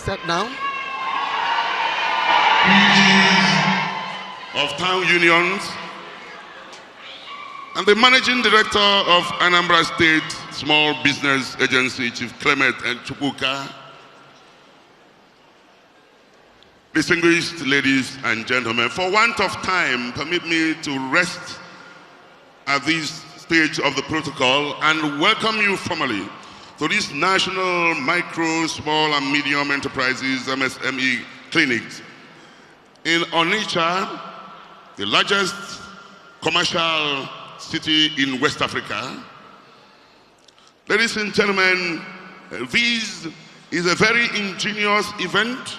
set now. Of town unions and the managing director of Anambra State Small Business Agency, Chief Pt.2. Distinguished ladies and gentlemen, for want of time, permit me to rest at this stage of the protocol and welcome you formally to this National Micro, Small and Medium Enterprises MSME Clinics in Onitsha, the largest commercial city in West Africa. Ladies and gentlemen, this is a very ingenious event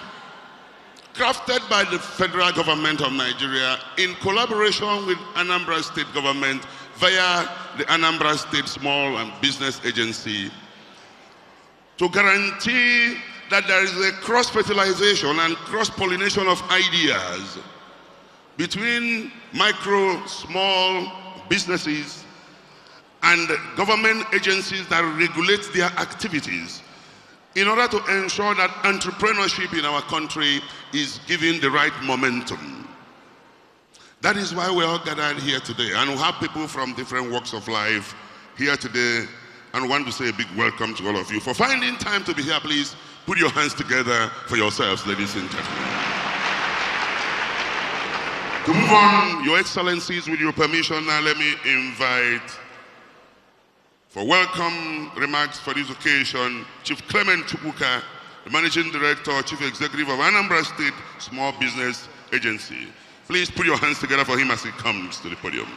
crafted by the federal government of Nigeria in collaboration with Anambra State government via the Anambra State Small and Business Agency to guarantee that there is a cross-fertilization and cross-pollination of ideas between micro, small businesses and government agencies that regulate their activities in order to ensure that entrepreneurship in our country is given the right momentum. That is why we're all gathered here today, and we have people from different walks of life here today, and we want to say a big welcome to all of you. For finding time to be here, please put your hands together for yourselves, ladies and gentlemen. To move on, Your Excellencies, with your permission, now let me invite for welcome remarks for this occasion, Chief Pt.2, the Managing Director, Chief Executive of Anambra State Small Business Agency. Please put your hands together for him as he comes to the podium.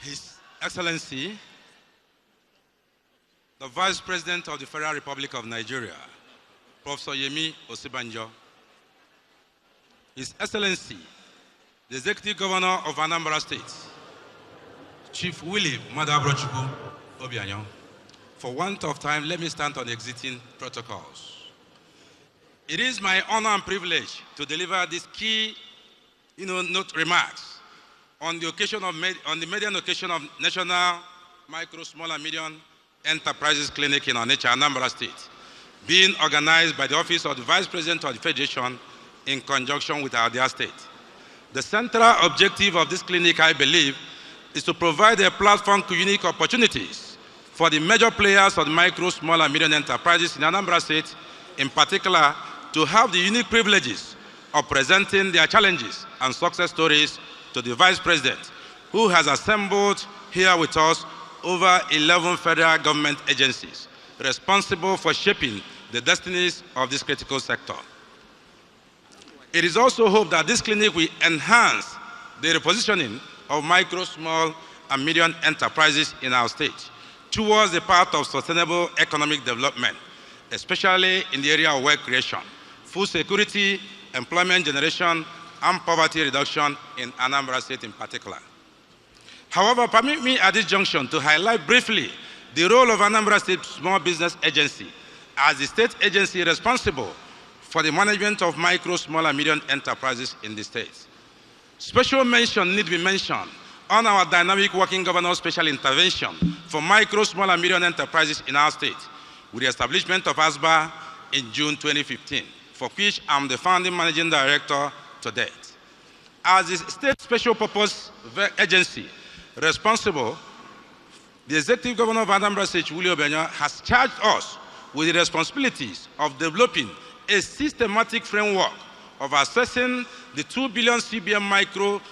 His Excellency, the Vice President of the Federal Republic of Nigeria, Professor Yemi Osinbajo, His Excellency, the Executive Governor of Anambra State, Chief Willie Madabrochukwu Obiano. For want of time, let me stand on exiting protocols. It is my honor and privilege to deliver these key note remarks on the median occasion of National Micro, Small and Medium Enterprises Clinic in Onitsha, Anambra State, being organized by the Office of the Vice President of the Federation in conjunction with our dear state. The central objective of this clinic, I believe, is to provide a platform to unique opportunities for the major players of the micro, small and medium enterprises in Anambra State, in particular, to have the unique privileges of presenting their challenges and success stories to the Vice President, who has assembled here with us over 11 federal government agencies responsible for shaping the destinies of this critical sector. It is also hoped that this clinic will enhance the repositioning of micro, small, and medium enterprises in our state towards the path of sustainable economic development, especially in the area of work creation, food security, employment generation, and poverty reduction in Anambra State in particular. However, permit me at this junction to highlight briefly the role of Anambra State Small Business Agency as the state agency responsible for the management of micro, small, and medium enterprises in the state. Special mention need be mentioned on our dynamic working governance special intervention for micro, small, and medium enterprises in our state, with the establishment of ASBA in June 2015, for which I'm the founding managing director to date. As the state special purpose agency responsible, the Executive Governor of Anambra State, Willie Obiano, has charged us with the responsibilities of developing a systematic framework of assessing the 2 billion CBN micro,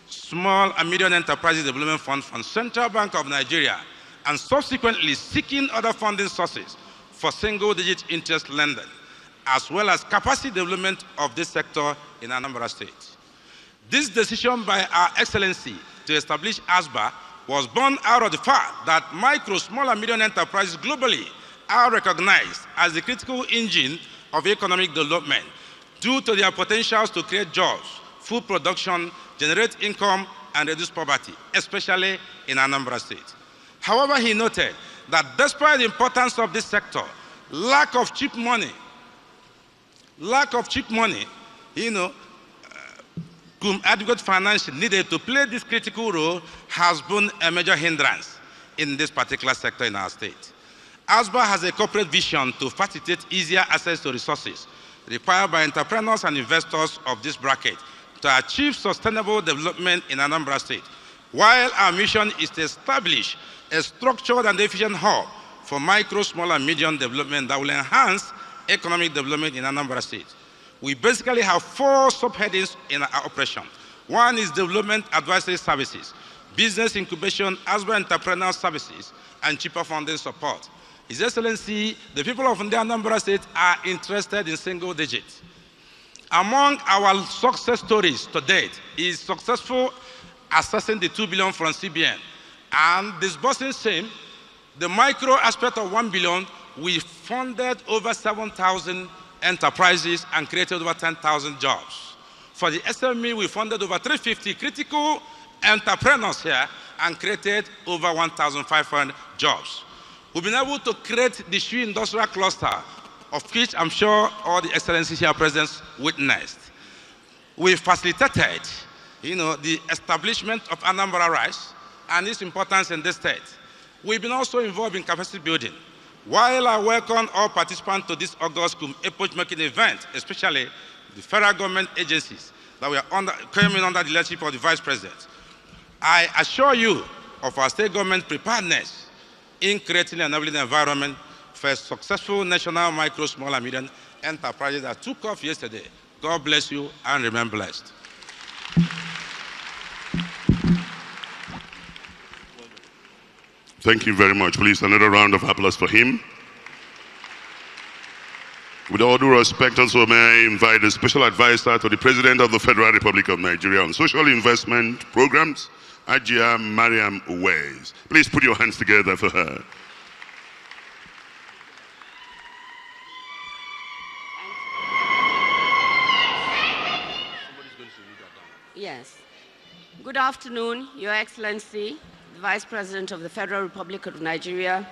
small and medium enterprises development fund from Central Bank of Nigeria, and subsequently seeking other funding sources for single-digit interest lending, as well as capacity development of this sector in Anambra State. This decision by Our Excellency to establish ASBA was born out of the fact that micro, small, and medium enterprises globally are recognized as the critical engine of economic development due to their potentials to create jobs, food production, generate income, and reduce poverty, especially in Anambra State. However, he noted that despite the importance of this sector, lack of cheap money, adequate financing needed to play this critical role has been a major hindrance in this particular sector in our state. ASBA has a corporate vision to facilitate easier access to resources required by entrepreneurs and investors of this bracket to achieve sustainable development in Anambra State, while our mission is to establish a structured and efficient hub for micro, small, and medium development that will enhance economic development in Anambra State. We basically have 4 subheadings in our operation. One is development advisory services, business incubation, ASBA entrepreneurial services, and cheaper funding support. His Excellency, the people of Anambra State are interested in single digits. Among our success stories to date is successful accessing the 2 billion from CBN and disbursing same, the micro aspect of 1 billion, we funded over 7,000 enterprises and created over 10,000 jobs. For the SME, we funded over 350 critical entrepreneurs here and created over 1,500 jobs. We've been able to create the shoe industrial cluster, of which I'm sure all the excellencies here present witnessed. We facilitated, the establishment of Anambra Rice and its importance in this state. We've been also involved in capacity building. While I welcome all participants to this August epoch-making event, especially the federal government agencies that we are coming under the leadership of the Vice President, I assure you of our state government preparedness in creating an enabling environment for a successful national micro, small, and medium enterprises that took off yesterday. God bless you and remain blessed. Thank you very much. Please, another round of applause for him. With all due respect, also may I invite the special advisor to the President of the Federal Republic of Nigeria on social investment programs, Ajia Mariam Uwais. Please put your hands together for her. Yes. Good afternoon, Your Excellency, the Vice President of the Federal Republic of Nigeria,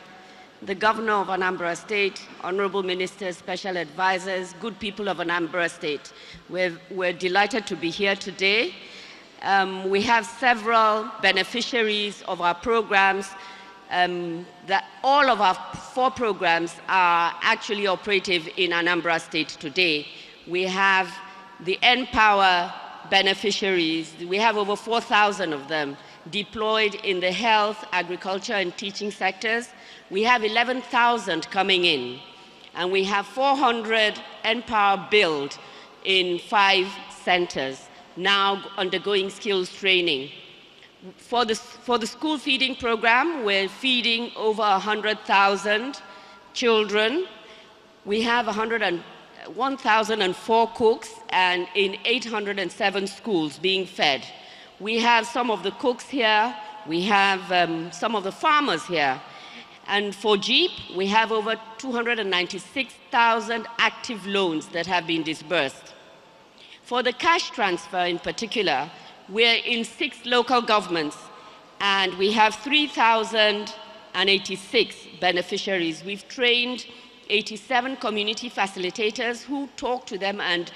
the Governor of Anambra State, Honorable Ministers, Special Advisors, good people of Anambra State. We're delighted to be here today. We have several beneficiaries of our programs. All of our 4 programs are actually operative in Anambra State today. We have the N-Power beneficiaries. We have over 4,000 of them deployed in the health, agriculture, and teaching sectors. We have 11,000 coming in, and we have 400 N-Power build in 5 centers, now undergoing skills training. For the school feeding program, we're feeding over 100,000 children. We have 1,004 cooks and in 807 schools being fed. We have some of the cooks here. We have some of the farmers here. And for Jeep, we have over 296,000 active loans that have been disbursed. For the cash transfer in particular, we're in 6 local governments, and we have 3,086 beneficiaries. We've trained 87 community facilitators who talk to them and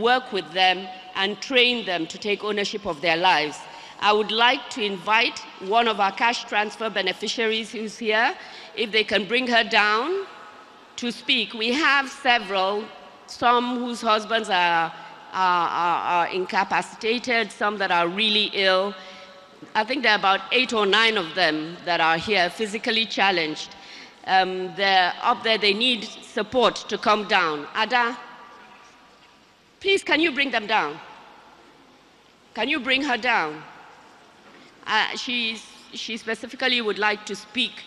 work with them and train them to take ownership of their lives. I would like to invite one of our cash transfer beneficiaries who's here, if they can bring her down to speak. We have several, some whose husbands are incapacitated, some that are really ill. I think there are about 8 or 9 of them that are here, physically challenged. They're up there, they need support to come down. Ada, please, can you bring them down? Can you bring her down? She specifically would like to speak.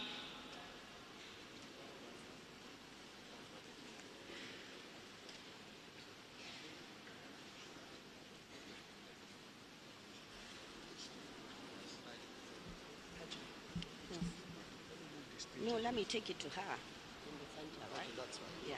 No, let me take it to her in the center, right? That's right. Yeah.